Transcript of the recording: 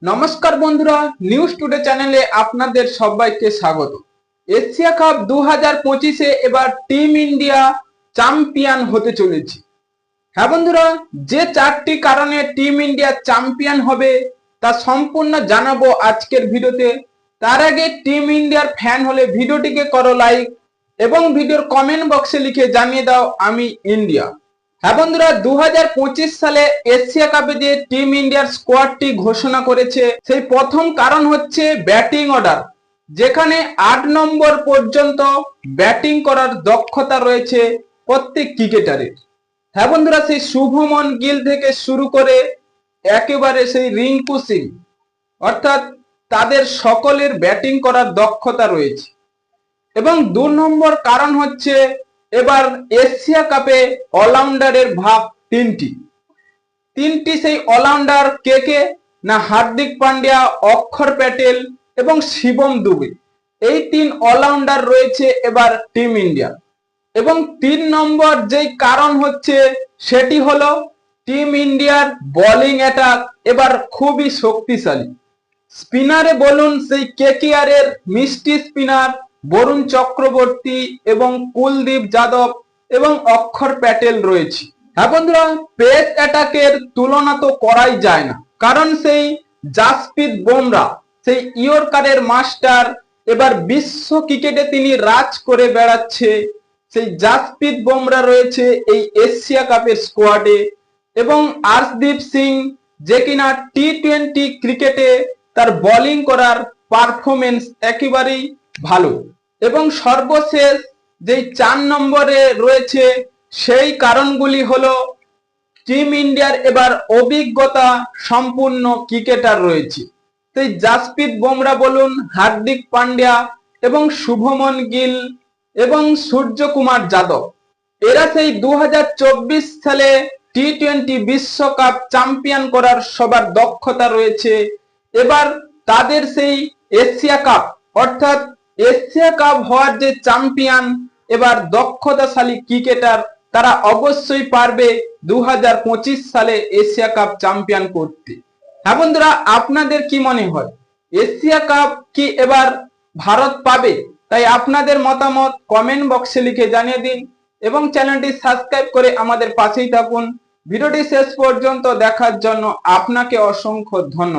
নমস্কার বন্ধুরা, news today চ্যানেলে আপনাদের সবাইকে স্বাগত। এশিয়া কাপ 2025-এ এবার টিম ইন্ডিয়া চ্যাম্পিয়ন হতে চলেছে। হ্যাঁ বন্ধুরা, যে চারটি কারণে টিম ইন্ডিয়া চ্যাম্পিয়ন হবে তা সম্পূর্ণ জানাবো আজকের ভিডিওতে। তার আগে টিম ইন্ডিয়ার ফ্যান হলে ভিডিওটিকে করো লাইক এবং ভিডিওর কমেন্ট বক্সে লিখে জানিয়ে দাও আমি ইন্ডিয়া। হ্যাঁ বন্ধুরা, 2025 সালে এশিয়া কাপে যে টিম ইন্ডিয়ার স্কোয়াডটি ঘোষণা করেছে সেই প্রথম কারণ হচ্ছে ব্যাটিং অর্ডার, যেখানে 8 নম্বর পর্যন্ত ব্যাটিং করার দক্ষতা রয়েছে প্রত্যেক ক্রিকেটারের। হ্যাঁ বন্ধুরা, সেই শুভমন গিল থেকে শুরু করে একেবারে সেই রিঙ্কু সিং, অর্থাৎ তাদের সকলের ব্যাটিং করার দক্ষতা রয়েছে। এবং 2 নম্বর কারণ হচ্ছে এবার এশিয়া কাপে অলরাউন্ডারের ভাগ তিনটি সেই অলরাউন্ডার কে না হার্দিক পান্ডিয়া, অক্ষর প্যাটেল এবং শিবম দুবে, এই 3 অলরাউন্ডার রয়েছে এবার টিম ইন্ডিয়া। এবং 3 নম্বর যেই কারণ হচ্ছে সেটি হলো টিম ইন্ডিয়ার বোলিং অ্যাটাক এবার খুবই শক্তিশালী। স্পিনারে বলুন সেই কেকেআর এর মিষ্টি স্পিনার বরুণ চক্রবর্তী এবং কুলদীপ যাদব এবং অক্ষর প্যাটেল রয়েছে। হ্যাঁ বন্ধুরা, পেস অ্যাটাকের তুলনা তো করাই যায় না, কারণ সেই জাসপ্রীত বুমরা সেই ইয়র্কারের মাস্টার, এবার বিশ্ব ক্রিকেটে তিনি রাজ করে বেড়াচ্ছে। সেই জাসপ্রীত বুমরা রয়েছে এই এশিয়া কাপের স্কোয়াডে এবং আর্শদীপ সিং, যে কিনা টি-20 ক্রিকেটে তার বোলিং করার পারফরমেন্স একেবারেই ভালো। এবং সর্বশেষ যেই 4 নম্বরে রয়েছে সেই কারণগুলি হলো টিম ইন্ডিয়ার এবার অভিজ্ঞতা সম্পূর্ণ ক্রিকেটার রয়েছে। সেই জাসপ্রীত বুমরা বলুন, হার্দিক পান্ডিয়া এবং শুভমন গিল এবং সূর্যকুমার যাদব, এরা সেই 2024 সালে টি-20 বিশ্বকাপ চ্যাম্পিয়ন করার সবার দক্ষতা রয়েছে। এবার তাদের সেই এশিয়া কাপ, অর্থাৎ এশিয়া কাপ হওয়ার যে চ্যাম্পিয়ন এবার দক্ষতাশালী ক্রিকেটার, তারা অবশ্যই পারবে 2025 সালে এশিয়া কাপ চ্যাম্পিয়ন করতে। হ্যাঁ বন্ধুরা, আপনাদের কি মনে হয় এশিয়া কাপ কি এবার ভারত পাবে? তাই আপনাদের মতামত কমেন্ট বক্সে লিখে জানিয়ে দিন এবং চ্যানেলটি সাবস্ক্রাইব করে আমাদের পাশেই থাকুন। ভিডিওটি শেষ পর্যন্ত দেখার জন্য আপনাকে অসংখ্য ধন্যবাদ।